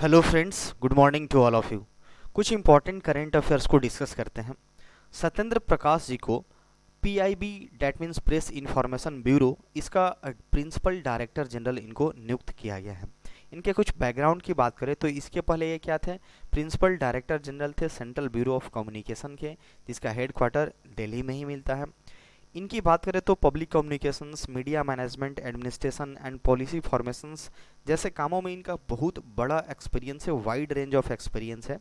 Hello friends, good morning to all of you. कुछ important current affairs को discuss करते हैं। सत्येंद्र प्रकाश जी को PIB that means press information bureau, इसका प्रिंसिपल डायरेक्टर जनरल इनको नियुक्त किया गया है। इनके कुछ बैकग्राउंड की बात करें तो इसके पहले ये क्या थे, प्रिंसिपल डायरेक्टर जनरल थे सेंट्रल ब्यूरो ऑफ कम्युनिकेशन के, जिसका हेडक्वार्टर दिल्ली में ही मिलता है। इनकी बात करें तो public communications, media management, administration and policy formations जैसे कामों में इनका बहुत बड़ा एक्सपीरियंस है, वाइड रेंज ऑफ एक्सपीरियंस है।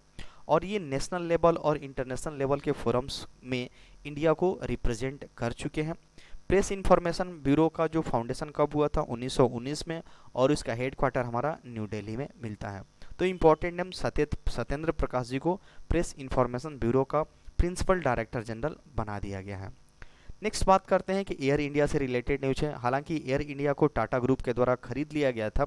और ये नेशनल लेवल और इंटरनेशनल लेवल के फोरम्स में इंडिया को रिप्रेजेंट कर चुके हैं। प्रेस इंफॉर्मेशन ब्यूरो का जो फाउंडेशन कब हुआ था, 1919 में, और इसका हेडक्वार्टर हमारा न्यू दिल्ली में मिलता है। तो इम्पोर्टेंट नेम सत्येंद्र प्रकाश जी को प्रेस इंफॉर्मेशन ब्यूरो का प्रिंसिपल डायरेक्टर जनरल बना दिया गया है। नेक्स्ट बात करते हैं कि एयर इंडिया से रिलेटेड न्यूज है। हालांकि एयर इंडिया को टाटा ग्रुप के द्वारा खरीद लिया गया था,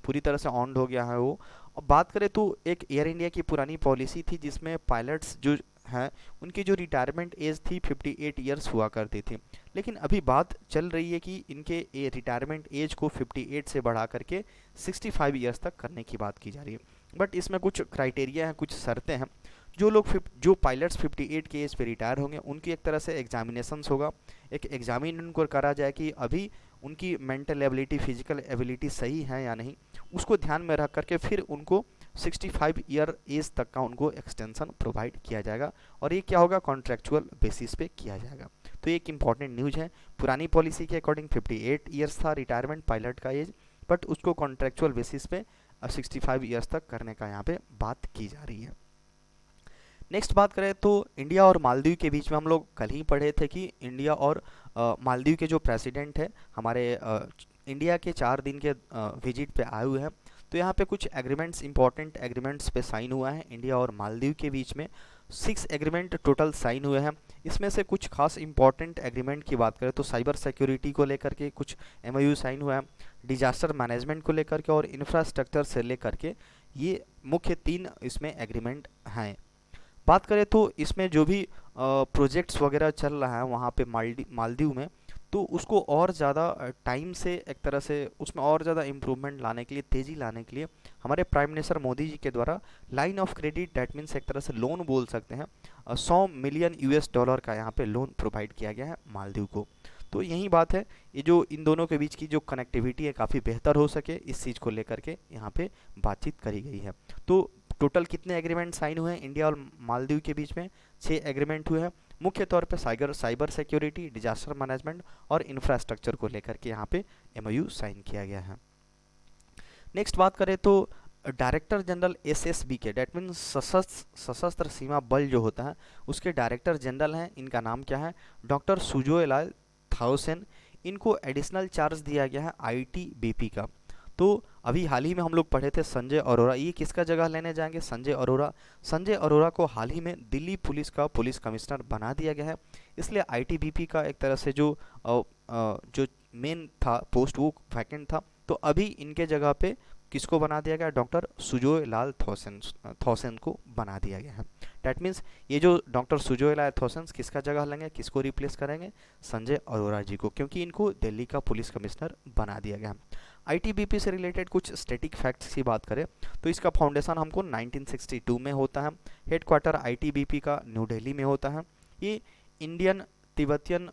पूरी तरह से ऑन्ड हो गया है वो। अब बात करें तो एक एयर इंडिया की पुरानी पॉलिसी थी जिसमें पायलट्स जो हैं उनकी जो रिटायरमेंट एज थी 58 ईयर्स हुआ करती थी। लेकिन अभी बात चल रही है कि इनके रिटायरमेंट एज को 58 से बढ़ा करके 65 ईयर्स तक करने की बात की जा रही है। बट इसमें कुछ क्राइटेरिया हैं, कुछ शर्तें हैं। जो पायलट्स 58 के एज पे रिटायर होंगे उनकी एक तरह से एग्जामिनेशंस होगा, एक एग्जामिन उनको करा जाए कि अभी उनकी मेंटल एबिलिटी, फिजिकल एबिलिटी सही है या नहीं। उसको ध्यान में रख करके फिर उनको 65 ईयर एज तक का उनको एक्सटेंशन प्रोवाइड किया जाएगा, और ये क्या होगा, कॉन्ट्रेक्चुअल बेसिस पे किया जाएगा। तो ये एक इंपॉर्टेंट न्यूज है। पुरानी पॉलिसी के अकॉर्डिंग 58 ईयर्स था रिटायरमेंट पायलट का एज, बट उसको कॉन्ट्रेक्चुअल बेसिस पे 65 ईयर्स तक करने का यहाँ पे बात की जा रही है। नेक्स्ट बात करें तो इंडिया और मालदीव के बीच में हम लोग कल ही पढ़े थे कि इंडिया और मालदीव के जो प्रेसिडेंट है हमारे इंडिया के 4 दिन के विजिट पे आए हुए हैं। तो यहाँ पे कुछ एग्रीमेंट्स, इंपॉर्टेंट एग्रीमेंट्स पे साइन हुआ है इंडिया और मालदीव के बीच में। 6 एग्रीमेंट टोटल साइन हुए हैं। इसमें से कुछ खास इंपॉर्टेंट एग्रीमेंट की बात करें तो साइबर सिक्योरिटी को लेकर के कुछ एमओयू साइन हुआ है, डिजास्टर मैनेजमेंट को लेकर के और इंफ्रास्ट्रक्चर से लेकर के, ये मुख्य 3 इसमें एग्रीमेंट हैं। बात करें तो इसमें जो भी प्रोजेक्ट्स वगैरह चल रहा है वहाँ पे मालदीव में, तो उसको और ज़्यादा टाइम से एक तरह से उसमें और ज़्यादा इम्प्रूवमेंट लाने के लिए, तेज़ी लाने के लिए हमारे प्राइम मिनिस्टर मोदी जी के द्वारा line of credit, that means एक तरह से लोन बोल सकते हैं, 100 मिलियन यूएस डॉलर का यहाँ पे लोन प्रोवाइड किया गया है मालदीव को। तो यही बात है, ये जो इन दोनों के बीच की जो कनेक्टिविटी है काफ़ी बेहतर हो सके, इस चीज़ को लेकर के यहाँ पे बातचीत करी गई है। तो टोटल कितने एग्रीमेंट साइन हुए हैं इंडिया और मालदीव के बीच में? 6 एग्रीमेंट हुए हैं, मुख्य तौर पे साइबर सिक्योरिटी, डिजास्टर मैनेजमेंट और इंफ्रास्ट्रक्चर को लेकर के यहाँ पे एमओयू साइन किया गया है। नेक्स्ट बात करें तो डायरेक्टर जनरल एसएसबी के, डैट मीन सशस्त्र सीमा बल जो होता है उसके डायरेक्टर जनरल हैं, इनका नाम क्या है, डॉक्टर सुजोयलाल थाउसेन। इनको एडिशनल चार्ज दिया गया है आईटीबीपी का। तो अभी हाल ही में हम लोग पढ़े थे संजय अरोरा, ये किसका जगह लेने जाएंगे, संजय अरोरा। संजय अरोरा को हाल ही में दिल्ली पुलिस का पुलिस कमिश्नर बना दिया गया है, इसलिए आईटीबीपी का एक तरह से जो मेन था पोस्ट वो वैकेंट था। तो अभी इनके जगह पे किसको बना दिया गया, डॉक्टर सुजोय लाल थॉसेन को बना दिया गया है। डैट मीन्स ये जो डॉक्टर सुजोय लाल थॉसेन किसका जगह लेंगे, किसको रिप्लेस करेंगे, संजय अरोरा जी को, क्योंकि इनको दिल्ली का पुलिस कमिश्नर बना दिया गया है। आईटीबीपी से रिलेटेड कुछ स्टैटिक फैक्ट्स की बात करें तो इसका फाउंडेशन हमको 1962 में होता है। हेडक्वार्टर आईटीबीपी का न्यू दिल्ली में होता है। ये इंडियन तिब्बतियन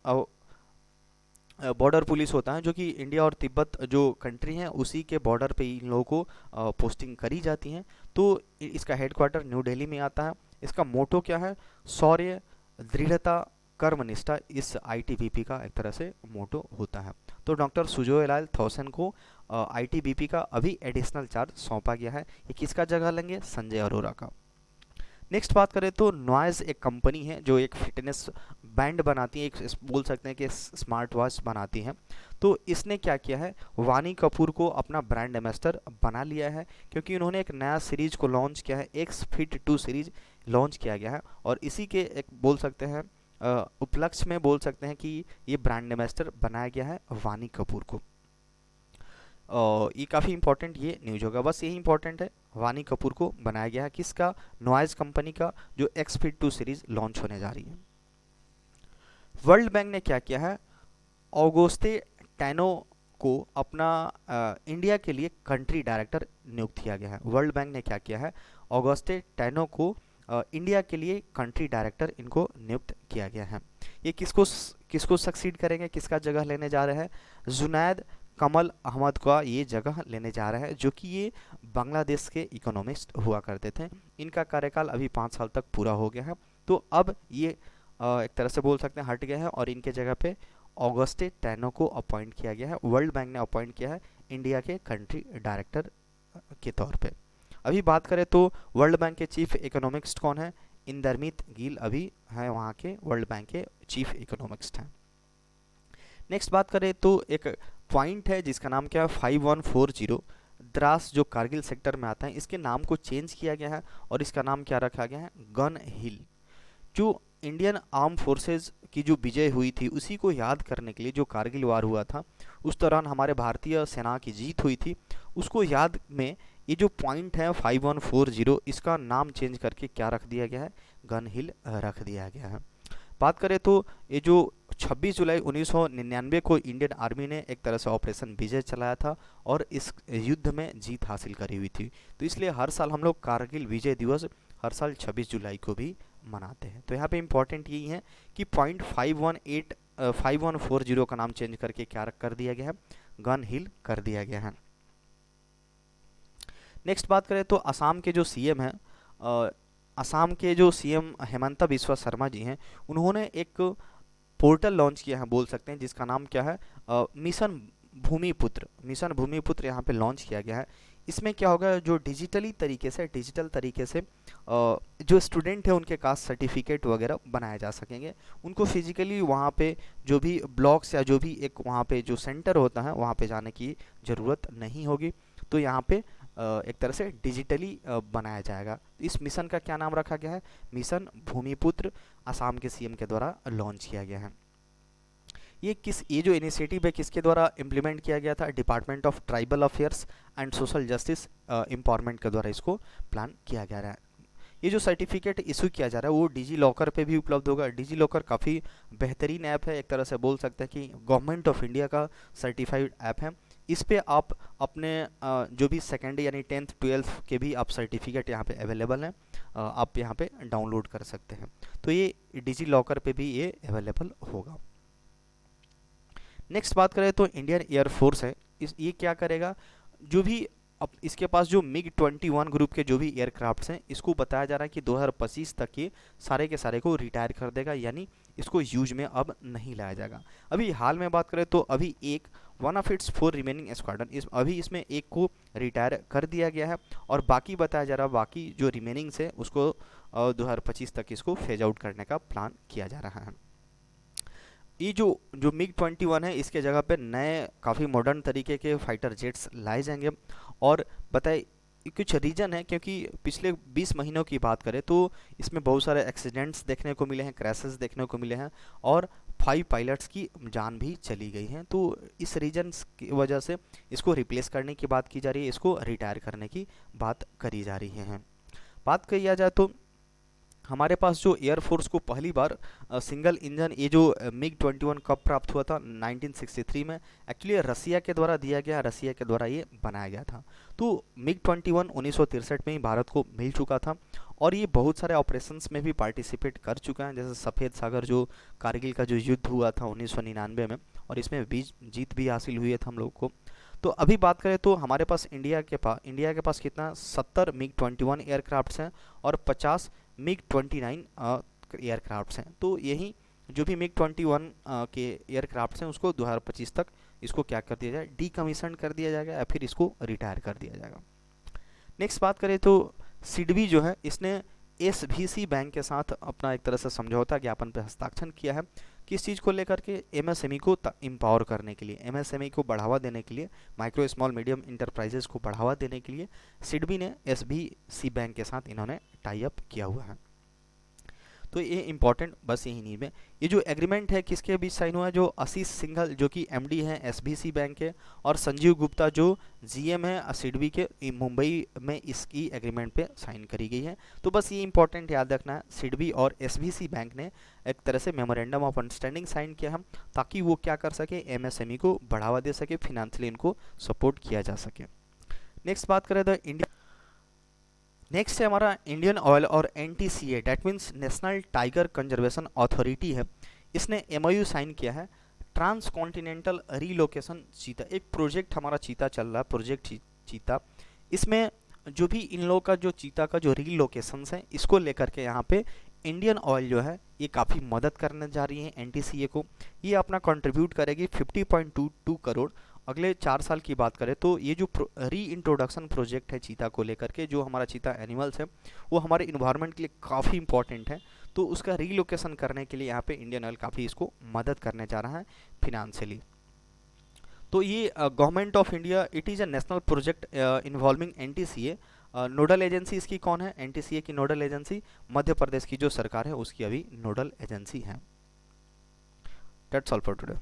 बॉर्डर पुलिस होता है, जो कि इंडिया और तिब्बत जो कंट्री है उसी के बॉर्डर पे इन लोगों को पोस्टिंग करी जाती हैं। तो इसका हेडक्वार्टर न्यू दिल्ली में आता है। इसका मोटो क्या है, शौर्य, दृढ़ता, कर्मनिष्ठा, इस आईटीबीपी का एक तरह से मोटो होता है। तो डॉक्टर सुजोयलाल थॉसेन को आईटीबीपी का अभी एडिशनल चार्ज सौंपा गया है। ये किसका जगह लेंगे, संजय अरोरा का। नेक्स्ट बात करें तो नॉइज़ एक कंपनी है जो एक फिटनेस बैंड बनाती है, एक बोल सकते हैं कि स्मार्ट वॉच बनाती है। तो इसने क्या किया है, वानी कपूर को अपना ब्रांड एम्बेसडर बना लिया है, क्योंकि उन्होंने एक नया सीरीज को लॉन्च किया है, एक्स फिट 2 सीरीज लॉन्च किया गया है, और इसी के एक बोल सकते हैं उपलक्ष्य में बोल सकते हैं कि ये ब्रांड एम्बेसडर बनाया गया है वानी कपूर को। ये काफ़ी इंपॉर्टेंट ये न्यूज होगा, बस यही इंपॉर्टेंट है, वानी कपूर को बनाया गया है किसका, नॉइज़ कंपनी का, जो एक्स फिट 2 सीरीज लॉन्च होने जा रही है। वर्ल्ड बैंक ने क्या किया है, ऑगोस्ते टैनो को अपना इंडिया के लिए कंट्री डायरेक्टर नियुक्त किया गया है। वर्ल्ड बैंक ने क्या किया है, ऑगस्टे टैनो को इंडिया के लिए कंट्री डायरेक्टर इनको नियुक्त किया गया है। ये किसको सक्सीड करेंगे, किसका जगह लेने जा रहे हैं, जुनैद कमल अहमद का ये जगह लेने जा रहा है, जो कि ये बांग्लादेश के इकोनॉमिस्ट हुआ करते थे। इनका कार्यकाल अभी 5 साल तक पूरा हो गया है, तो अब ये एक तरह से बोल सकते हैं हट गए हैं और इनके जगह पे ऑगस्टे टैनो को अपॉइंट किया गया है। वर्ल्ड बैंक ने अपॉइंट किया है इंडिया के कंट्री डायरेक्टर के तौर पे। अभी बात करें तो वर्ल्ड बैंक के चीफ इकोनॉमिस्ट कौन है, इंदरमीत गिल अभी हैं वहाँ के वर्ल्ड बैंक के चीफ इकोनॉमिस्ट हैं। नेक्स्ट बात करें तो एक पॉइंट है जिसका नाम क्या है 5140, द्रास जो कारगिल सेक्टर में आता है, इसके नाम को चेंज किया गया है और इसका नाम क्या रखा गया है, गन हिल। जो इंडियन आर्म फोर्सेस की जो विजय हुई थी उसी को याद करने के लिए, जो कारगिल वार हुआ था उस दौरान हमारे भारतीय सेना की जीत हुई थी, उसको याद में ये जो पॉइंट है 5140, इसका नाम चेंज करके क्या रख दिया गया है, गन हिल रख दिया गया है। बात करें तो ये जो 26 जुलाई 1999 को इंडियन आर्मी ने एक तरह से ऑपरेशन विजय चलाया था और इस युद्ध में जीत हासिल करी हुई थी, तो इसलिए हर साल हम लोग कारगिल विजय दिवस हर साल 26 जुलाई को भी मनाते हैं। तो यहाँ पे इम्पॉर्टेंट यही है कि पॉइंट 5140 का नाम चेंज करके क्या कर दिया गया है, गन हिल कर दिया गया है। नेक्स्ट बात करें तो असम के जो सीएम हैं, असम के जो सीएम हेमंता बिस्वा शर्मा जी हैं, उन्होंने एक पोर्टल लॉन्च किया है बोल सकते हैं, जिसका नाम क्या है, मिशन भूमिपुत्र। मिशन भूमिपुत्र यहाँ पे लॉन्च किया गया है। इसमें क्या होगा, जो डिजिटल तरीके से जो स्टूडेंट है उनके कास्ट सर्टिफिकेट वगैरह बनाए जा सकेंगे। उनको फिजिकली वहाँ पे जो भी ब्लॉक्स या जो भी एक वहाँ पे जो सेंटर होता है वहाँ पे जाने की ज़रूरत नहीं होगी। तो यहाँ पे एक तरह से डिजिटली बनाया जाएगा। इस मिशन का क्या नाम रखा गया है, मिशन भूमिपुत्र, असम के सीएम के द्वारा लॉन्च किया गया है। ये जो इनिशिएटिव है किसके द्वारा इम्प्लीमेंट किया गया था, department of tribal affairs and social justice empowerment के द्वारा इसको प्लान किया गया है। ये जो सर्टिफिकेट इशू किया जा रहा है वो डिजी लॉकर पे भी उपलब्ध होगा। डिजी लॉकर काफ़ी बेहतरीन ऐप है, एक तरह से बोल सकते हैं कि गवर्नमेंट ऑफ इंडिया का सर्टिफाइड ऐप है। इस पे आप अपने जो भी सेकेंड यानी 10th 12th के भी आप सर्टिफिकेट यहाँ पे अवेलेबल हैं, आप यहाँ पे डाउनलोड कर सकते हैं। तो ये डिजी लॉकर पे भी ये अवेलेबल होगा। नेक्स्ट बात करें तो इंडियन एयरफोर्स है, ये क्या करेगा, जो भी अब इसके पास जो मिग 21 ग्रुप के जो भी एयरक्राफ्ट्स हैं, इसको बताया जा रहा है कि 2025 तक ये सारे के सारे को रिटायर कर देगा, यानी इसको यूज में अब नहीं लाया जाएगा। अभी हाल में बात करें तो अभी one of its 4 remaining squadron अभी इसमें एक को रिटायर कर दिया गया है और बाकी बताया जा रहा है बाकी जो रिमेनिंग्स है उसको 2025 तक इसको फेज आउट करने का प्लान किया जा रहा है। ये जो मिग 21 है इसके जगह पे नए काफ़ी मॉडर्न तरीके के फाइटर जेट्स लाए जाएंगे। और बताए कुछ रीज़न है, क्योंकि पिछले 20 महीनों की बात करें तो इसमें बहुत सारे एक्सीडेंट्स देखने को मिले हैं, क्रैशेस देखने को मिले हैं और 5 पायलट्स की जान भी चली गई हैं। तो इस रीजन की वजह से इसको रिप्लेस करने की बात की जा रही है, इसको रिटायर करने की बात करी जा रही है। बात किया जाए तो हमारे पास जो एयरफोर्स को पहली बार सिंगल इंजन ये जो मिग 21 कब प्राप्त हुआ था 1963 में, एक्चुअली रसिया के द्वारा दिया गया, रसिया के द्वारा ये बनाया गया था। तो मिग 21 1963 में ही भारत को मिल चुका था और ये बहुत सारे ऑपरेशंस में भी पार्टिसिपेट कर चुका है, जैसे सफ़ेद सागर जो कारगिल का जो युद्ध हुआ था 1999 में, और इसमें जीत भी हासिल हुई है हम लोग को। तो अभी बात करें तो हमारे पास इंडिया के पास कितना 70 मिग 21 एयरक्राफ्ट्स हैं और 50 मिग 29 एयरक्राफ्ट्स हैं। तो यही जो भी मिग 21 के एयरक्राफ्ट्स हैं उसको 2025 तक इसको क्या कर दिया जाए, डीकमीशन कर दिया जाएगा या फिर इसको रिटायर कर दिया जाएगा। नेक्स्ट बात करें तो सिडबी जो है इसने एसवीसी बैंक के साथ अपना एक तरह से समझौता ज्ञापन पर हस्ताक्षर किया है। किस चीज़ को लेकर के, एमएसएमई को एम्पावर करने के लिए, एमएसएमई को बढ़ावा देने के लिए, माइक्रो स्मॉल मीडियम इंटरप्राइजेस को बढ़ावा देने के लिए सिडबी ने एसवीसी बैंक के साथ इन्होंने टाई अप किया हुआ है। तो ये इंपॉर्टेंट बस यही नहीं है। ये जो एग्रीमेंट है किसके बीच साइन हुआ है, जो आशीष सिंघल जो कि एमडी हैं एसबीसी बैंक के, और संजीव गुप्ता जो जीएम है सिडबी के मुंबई में, इसकी एग्रीमेंट पे साइन करी गई है। तो बस ये इंपॉर्टेंट याद रखना है, सिडबी और एसबीसी बैंक ने एक तरह से मेमोरेंडम ऑफ अंडरस्टैंडिंग साइन किया हम, ताकि वो क्या कर सके, एमएसएमई को बढ़ावा दे सके, फिनेंशियली इनको सपोर्ट किया जा सके। नेक्स्ट बात करें तो इंडिया, नेक्स्ट है हमारा इंडियन ऑयल और NTCA, that means national tiger conservation authority है, इसने एमओयू साइन किया है ट्रांस कॉन्टिनेंटल रीलोकेशन चीता, एक प्रोजेक्ट हमारा चीता चल रहा है, प्रोजेक्ट चीता, इसमें जो भी इन लोगों का जो चीता का जो रीलोकेशंस है इसको लेकर के यहाँ पे इंडियन ऑयल जो है ये काफ़ी मदद करने जा रही है एनटीसीए को। ये अपना कंट्रीब्यूट करेगी 50.22 करोड़। अगले 4 साल की बात करें तो ये जो री इंट्रोडक्शन प्रोजेक्ट है चीता को लेकर के, जो हमारा चीता एनिमल्स है वो हमारे इन्वायरमेंट के लिए काफ़ी इंपॉर्टेंट है, तो उसका रीलोकेशन करने के लिए यहाँ पे इंडियन ऑयल काफ़ी इसको मदद करने जा रहा है फिनेंशियली। तो ये government of India, it is a national project involving NTCA. Nodal agency इसकी कौन है, एनटीसीए की नोडल एजेंसी मध्य प्रदेश की जो सरकार है उसकी अभी नोडल एजेंसी है। That's all for today.